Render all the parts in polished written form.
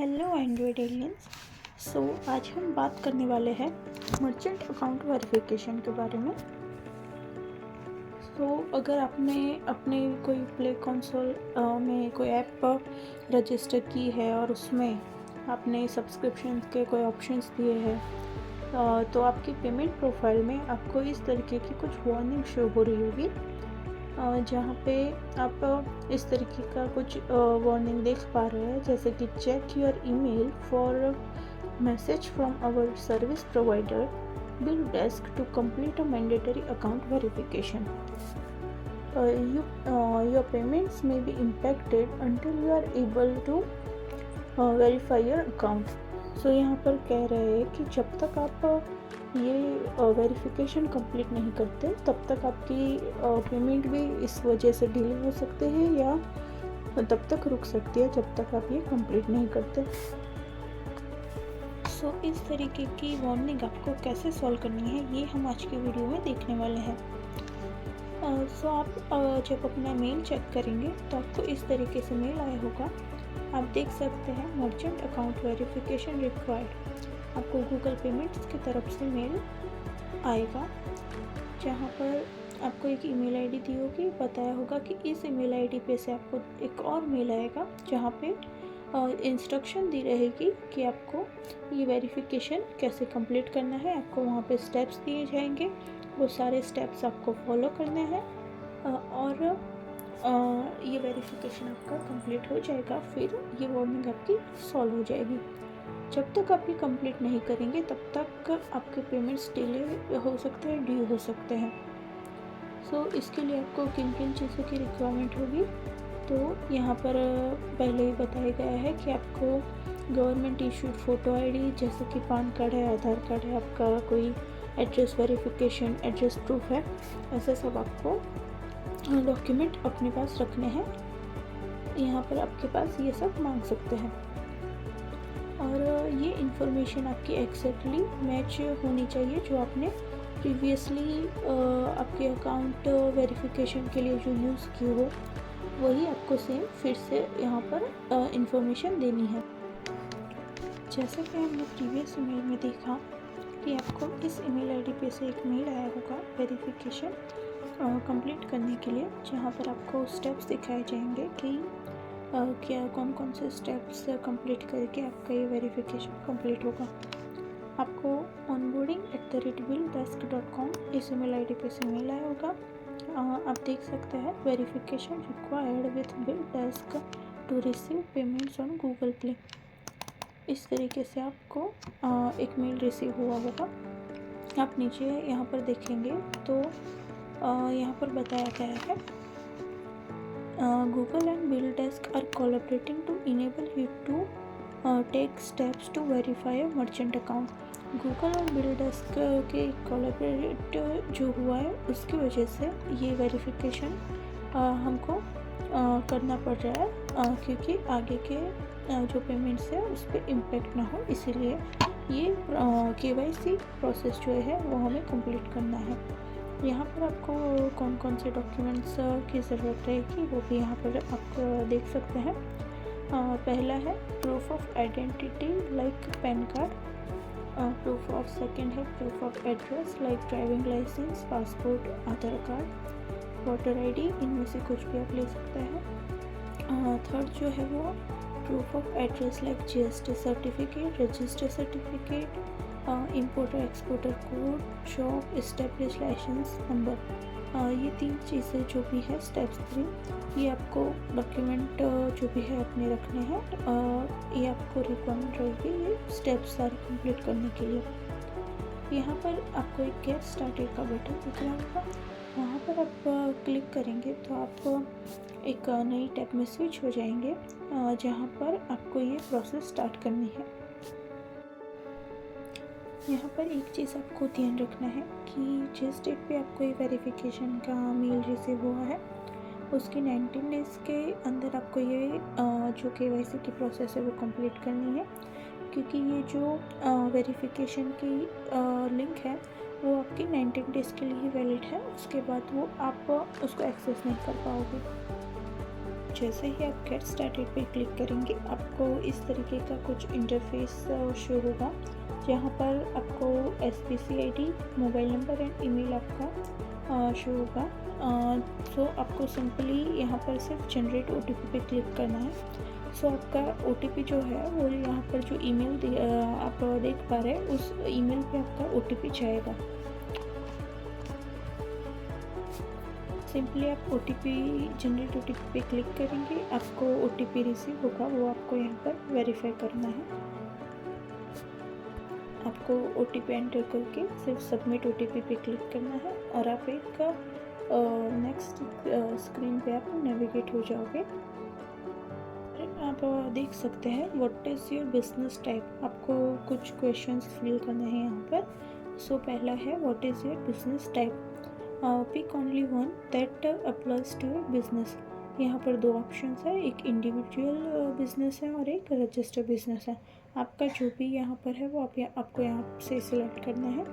Hello Android aliens. आज हम बात करने वाले हैं मर्चेंट अकाउंट वेरिफिकेशन के बारे में। अगर आपने अपने कोई प्ले कंसोल में कोई ऐप रजिस्टर की है और उसमें आपने सब्सक्रिप्शन के कोई ऑप्शंस दिए हैं, तो आपकी पेमेंट प्रोफाइल में आपको इस तरीके की कुछ वार्निंग शो हो रही होगी, जहाँ पे आप इस तरीके का कुछ वार्निंग देख पा रहे हैं, जैसे कि check your email for message from our service provider bill desk to complete a mandatory account verification. Your payments may be impacted until you are able to verify your account. यहाँ पर कह रहे हैं कि जब तक आप ये वेरिफिकेशन कंप्लीट नहीं करते तब तक आपकी पेमेंट भी इस वजह से डिले हो सकते हैं या तब तक रुक सकती है जब तक आप ये कंप्लीट नहीं करते। इस तरीके की वार्निंग आपको कैसे सॉल्व करनी है ये हम आज की वीडियो में देखने वाले हैं। आप जब अपना मेल चेक करेंगे तो आपको इस तरीके से मेल आया होगा। आप देख सकते हैं मर्चेंट अकाउंट वेरिफिकेशन रिक्वायर्ड। आपको गूगल पेमेंट्स की तरफ से मेल आएगा, जहाँ पर आपको एक ईमेल आईडी दी होगी, बताया होगा कि इस ईमेल आईडी पे से आपको एक और मेल आएगा जहाँ पे इंस्ट्रक्शन दी रहेगी कि आपको ये वेरिफिकेशन कैसे कंप्लीट करना है। आपको वहाँ पे स्टेप्स दिए जाएंगे, वो सारे स्टेप्स आपको फॉलो करने हैं और ये वेरिफिकेशन आपका कंप्लीट हो जाएगा। फिर ये वार्निंग आपकी सॉल्व हो जाएगी। जब तक आप ये कंप्लीट नहीं करेंगे तब तक आपके पेमेंट्स डिले हो सकते हैं, ड्यू हो सकते हैं। इसके लिए आपको किन किन चीज़ों की रिक्वायरमेंट होगी, तो यहाँ पर पहले ही बताया गया है कि आपको गवर्नमेंट इशूड फ़ोटो आईडी जैसे कि पान कार्ड है, आधार कार्ड है, आपका कोई एड्रेस वेरिफिकेशन, एड्रेस प्रूफ है, ऐसे सब आपको डॉक्यूमेंट अपने पास रखने हैं। यहाँ पर आपके पास ये सब मांग सकते हैं और ये इन्फॉर्मेशन आपकी एग्जैक्टली मैच होनी चाहिए जो आपने प्रीवियसली आपके अकाउंट वेरिफिकेशन के लिए जो यूज़ की हो, वही आपको सेम फिर से यहाँ पर इन्फॉर्मेशन देनी है। जैसे कि हमने प्रीवियस ईमेल में देखा कि आपको इस ईमेल आईडी पे से एक मेल आया होगा वेरिफिकेशन कंप्लीट करने के लिए, जहाँ पर आपको स्टेप्स दिखाए जाएंगे कि क्या कौन कौन से स्टेप्स कंप्लीट करके आपका ये वेरिफिकेशन कंप्लीट होगा। आपको onboarding@billdesk.com इस ईमेल आईडी पे से मेल आया होगा। आप देख सकते हैं verification required with bill desk to receive payments on Google Play. इस तरीके से आपको एक मेल रिसीव हुआ होगा। आप नीचे यहाँ पर देखेंगे तो यहाँ पर बताया गया है Google and BillDesk are collaborating to enable you to take steps to verify a merchant account। Google और BillDesk के कोलैबोरेट जो हुआ है उसकी वजह से ये वेरिफिकेशन हमको करना पड़ रहा है, क्योंकि आगे के जो पेमेंट्स है उस पर इम्पेक्ट ना हो, इसीलिए ये KYC प्रोसेस जो है वो हमें कंप्लीट करना है। यहाँ पर आपको कौन कौन से डॉक्यूमेंट्स की ज़रूरत रहेगी वो भी यहाँ पर आप देख सकते हैं। पहला है proof of identity like pan card, proof of second है proof of address like driving licence, passport, Aadhaar card, voter ID, इनमें से कुछ भी आप ले सकते हैं। थर्ड जो है वो proof of address like GST certificate, register certificate, importer exporter code, shop establish licence number. ये तीन चीज़ें जो भी है स्टेप्स 3, ये आपको डॉक्यूमेंट जो भी है अपने रखने हैं। ये आपको रिक्वायरमेंट रहेगी ये स्टेप्स सारे कंप्लीट करने के लिए। यहाँ पर आपको एक गेट स्टार्टेड का बटन दिख रहा होगा, वहाँ पर आप क्लिक करेंगे तो आप एक नई टैब में स्विच हो जाएंगे, जहाँ पर आपको ये प्रोसेस स्टार्ट करनी है। यहाँ पर एक चीज़ आपको ध्यान रखना है कि जिस डेट पे आपको ये वेरिफिकेशन का मेल रिसीव हुआ है उसके 19 डेज़ के अंदर आपको ये जो KYC की प्रोसेस है वो कंप्लीट करनी है, क्योंकि ये जो वेरिफिकेशन की लिंक है वो आपकी 19 डेज़ के लिए ही वैलिड है। उसके बाद वो आप उसको एक्सेस नहीं कर पाओगे। जैसे ही आप गेट स्टार्टेड पे क्लिक करेंगे आपको इस तरीके का कुछ इंटरफेस शो होगा, जहाँ पर आपको SBC ID, mobile number and email आपका शो होगा। सो आपको सिंपली यहाँ पर सिर्फ जनरेट OTP पे क्लिक करना है। सो आपका OTP जो है वो यहाँ पर जो ईमेल आप देख पा रहे हैं उस ईमेल पे आपका OTP जाएगा। सिंपली आप जनरेट OTP पे क्लिक करेंगे, आपको OTP रिसीव होगा, वो आपको यहाँ पर वेरीफाई करना है। आपको OTP एंटर करके सिर्फ सबमिट OTP पे क्लिक करना है और आप एक नेक्स्ट स्क्रीन पे आप नेविगेट हो जाओगे। आप देख सकते हैं what is your business type, आपको कुछ क्वेश्चंस फिल करने हैं यहाँ पर। सो पहला है what is your business type, pick only one that applies to your business. यहाँ पर दो ऑप्शंस है, एक इंडिविजुअल बिजनेस है और एक रजिस्टर बिजनेस है। आपका जो भी यहाँ पर है वो आपको यहाँ से सिलेक्ट करना है।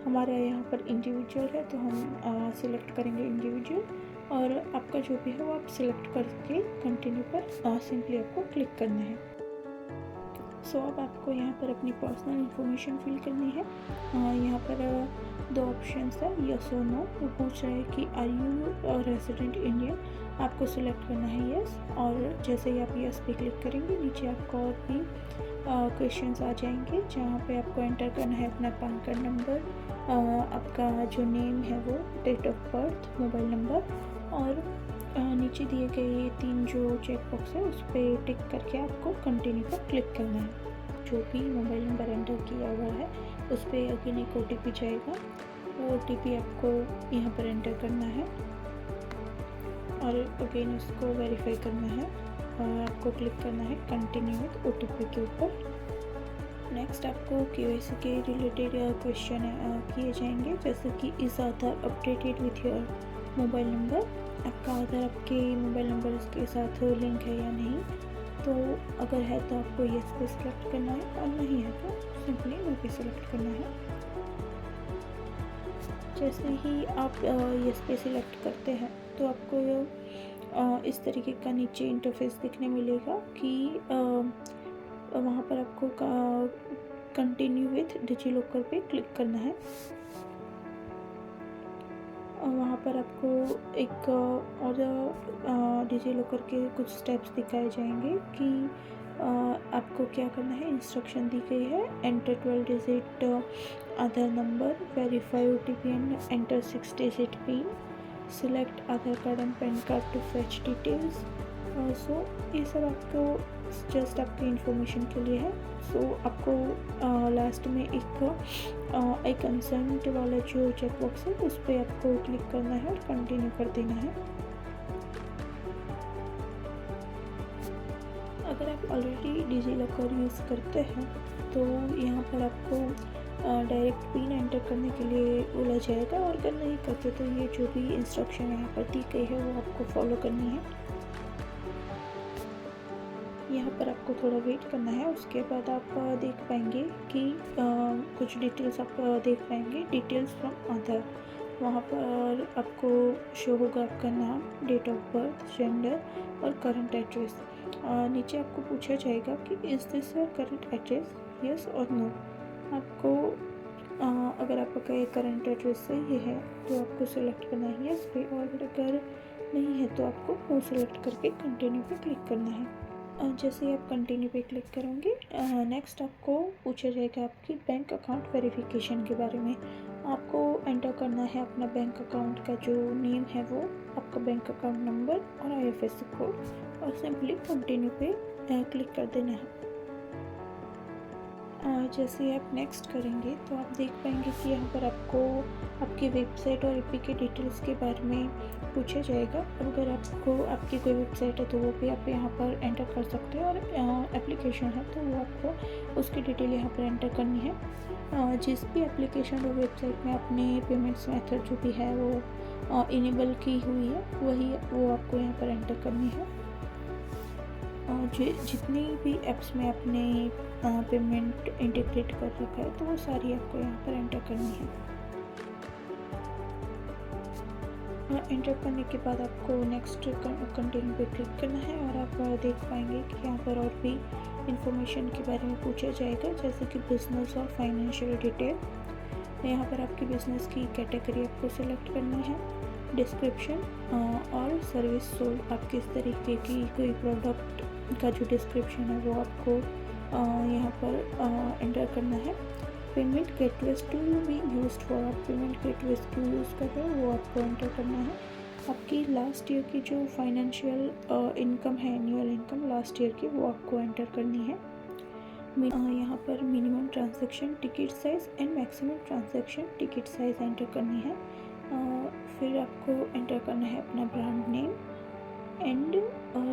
हमारा यहाँ पर इंडिविजुअल है तो हम सिलेक्ट करेंगे इंडिविजुअल, और आपका जो भी है वो आप सिलेक्ट करके कंटिन्यू पर सिंपली आपको क्लिक करना है। सो अब आपको यहाँ पर अपनी पर्सनल इंफॉर्मेशन फिल करनी है। यहाँ पर दो ऑप्शंस है, यस और नो। वो पूछ रहा है कि आर यू रेजिडेंट इंडियन, आपको सिलेक्ट करना है यस। और जैसे ही आप यस पे क्लिक करेंगे नीचे आपको और भी क्वेश्चंस आ जाएंगे, जहाँ पे आपको एंटर करना है अपना पैन कार्ड नंबर, आपका जो नेम है वो, date of birth, mobile number, और नीचे दिए गए 3 जो चेक बॉक्स है उस पर टिक करके आपको कंटिन्यू पर क्लिक करना है। जो भी मोबाइल नंबर एंटर किया हुआ है उस पर अगेन एक OTP जाएगा, वो OTP आपको यहाँ पर एंटर करना है और अगेन उसको वेरीफाई करना है और आपको क्लिक करना है कंटिन्यू विद OTP के ऊपर। नेक्स्ट आपको KYC के रिलेटेड क्वेश्चन किए जाएंगे, जैसे कि is Aadhaar updated with your mobile number, आपका आधार आपके मोबाइल नंबर के साथ लिंक है या नहीं। तो अगर है तो आपको यस पे सिलेक्ट करना है और नहीं है तो सिंपली नो पे सिलेक्ट करना है। जैसे ही आप यस पे सिलेक्ट करते हैं तो आपको इस तरीके का नीचे इंटरफेस दिखने मिलेगा कि वहाँ पर आपको कंटिन्यू विथ डिजिलॉकर पे क्लिक करना है। वहाँ पर आपको एक और डिजिलॉकर के कुछ स्टेप्स दिखाए जाएंगे कि आपको क्या करना है। इंस्ट्रक्शन दी गई है, enter 12 digit Aadhaar number, verify OTP and enter 6 digit pin, select Aadhaar card and pan card to fetch details. So ये सब आपको जस्ट आपकी इंफॉर्मेशन के लिए है। सो आपको लास्ट में एक कंसेंट वाला जो चेक बॉक्स है उस पर आपको क्लिक करना है और कंटिन्यू कर देना है। अगर आप ऑलरेडी डिजिलॉकर यूज़ करते हैं तो यहाँ पर आपको डायरेक्ट पिन एंटर करने के लिए बोला जाएगा, और अगर नहीं करते तो ये जो भी इंस्ट्रक्शन यहाँ पर दी गई है वो आपको फॉलो करनी है। यहाँ पर आपको थोड़ा वेट करना है, उसके बाद आप देख पाएंगे कि कुछ डिटेल्स आप देख पाएंगे, डिटेल्स फ्रॉम आधार। वहाँ पर आपको शो होगा आपका नाम, डेट ऑफ बर्थ, जेंडर और करंट एड्रेस। नीचे आपको पूछा जाएगा कि is this your current address, yes और नो। आपको अगर आपका करंट एड्रेस सही है तो आपको सेलेक्ट करना है यस पे, और अगर नहीं है तो आपको नो सेलेक्ट करके कंटिन्यू पे क्लिक करना है। जैसे ही आप कंटिन्यू पे क्लिक करोगे नेक्स्ट आपको पूछा जाएगा आपकी बैंक अकाउंट वेरिफिकेशन के बारे में। आपको एंटर करना है अपना बैंक अकाउंट का जो नेम है वो, आपका बैंक अकाउंट नंबर और IFSC कोड, और सिंपली कंटिन्यू पे क्लिक कर देना है। जैसे ही आप नेक्स्ट करेंगे तो आप देख पाएंगे कि यहाँ पर आपको आपकी वेबसाइट और IP के डिटेल्स के बारे में पूछा जाएगा। अब अगर आपको आपकी कोई वेबसाइट है तो वो भी आप यहाँ पर एंटर कर सकते हैं, और एप्लीकेशन है तो वो आपको उसकी डिटेल यहाँ पर एंटर करनी है। जिस भी एप्लीकेशन और वेबसाइट में अपने पेमेंट्स मेथड जो भी है वो इनेबल की हुई है वो आपको यहाँ पर एंटर करनी है। जितनी भी ऐप्स में आपने पेमेंट इंटीग्रेट कर रखा है तो वो सारी आपको यहाँ पर एंटर करनी है। एंटर करने के बाद आपको नेक्स्ट कंटिन्यू पे क्लिक करना है और आप देख पाएंगे कि यहाँ पर और भी इंफॉर्मेशन के बारे में पूछा जाएगा, जैसे कि बिजनेस और फाइनेंशियल डिटेल। यहाँ पर आपकी बिजनेस की कैटेगरी आपको सेलेक्ट करनी है, डिस्क्रिप्शन और सर्विस सोल्ड, आप किस तरीके की कोई प्रोडक्ट का जो डिस्क्रिप्शन है वो आपको यहाँ पर एंटर करना है। Payment gateways to be used for, आप पेमेंट गेटवेज क्यों यूज़ कर रहे हो वो आपको एंटर करना है। आपकी लास्ट ईयर की जो फाइनेंशियल इनकम है, एनुअल इनकम लास्ट ईयर की, वो आपको एंटर करनी है। यहाँ पर minimum transaction ticket size and maximum transaction ticket size enter करनी है। फिर आपको एंटर करना है अपना ब्रांड नेम एंड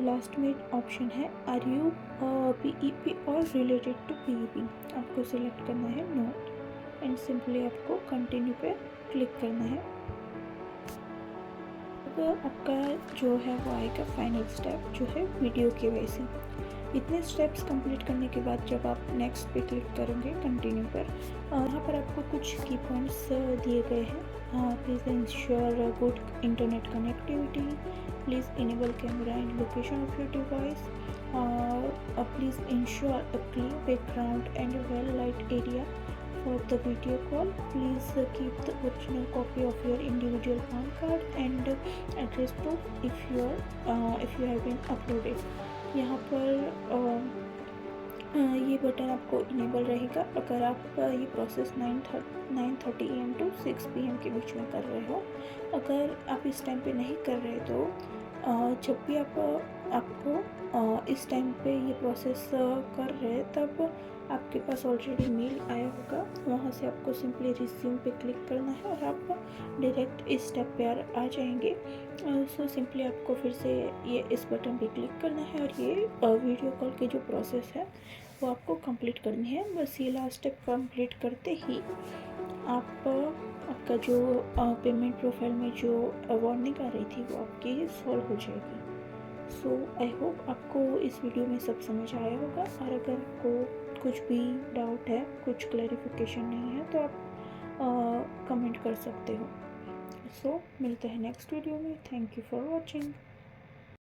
लास्ट में ऑप्शन है आर यू पीईपी और रिलेटेड टू पीईपी, आपको सिलेक्ट करना है नो एंड सिंपली आपको कंटिन्यू पे क्लिक करना है। अब आपका जो है वो आएगा फाइनल स्टेप, जो है वीडियो केवाईसी। इतने स्टेप्स कंप्लीट करने के बाद जब आप नेक्स्ट पे क्लिक करोगे कंटिन्यू पर, यहाँ पर आपको कुछ की पॉइंट्स दिए गए हैं। Please ensure good internet connectivity, please enable camera and location of your device, please ensure a clean background and well light area for the video call, please keep the original copy of your individual PAN card and address proof if you have been uploaded। यहाँ पर ये button आपको enable रहेगा अगर आप ये process 9:30 AM to 6 PM के बीच में कर रहे हो। अगर आप इस टाइम पे नहीं कर रहे तो जब भी आपको इस टाइम पे ये प्रोसेस कर रहे हैं तब आपके पास ऑलरेडी मेल आया होगा, वहाँ से आपको सिंपली रिज्यूम पे क्लिक करना है और आप डायरेक्ट इस स्टेप पे आ जाएंगे। सो सिंपली आपको फिर से ये इस बटन पे क्लिक करना है और ये वीडियो कॉल की जो प्रोसेस है वो आपको कंप्लीट करनी है। बस ये लास्ट स्टेप कंप्लीट करते ही आपका जो पेमेंट प्रोफाइल में जो वार्निंग आ रही थी वो आपकी सॉल्व हो जाएगी। सो आई होप आपको इस वीडियो में सब समझ आया होगा, और अगर आपको कुछ भी डाउट है, कुछ क्लैरिफिकेशन नहीं है, तो आप कमेंट कर सकते हो। सो मिलते हैं नेक्स्ट वीडियो में। Thank you for watching.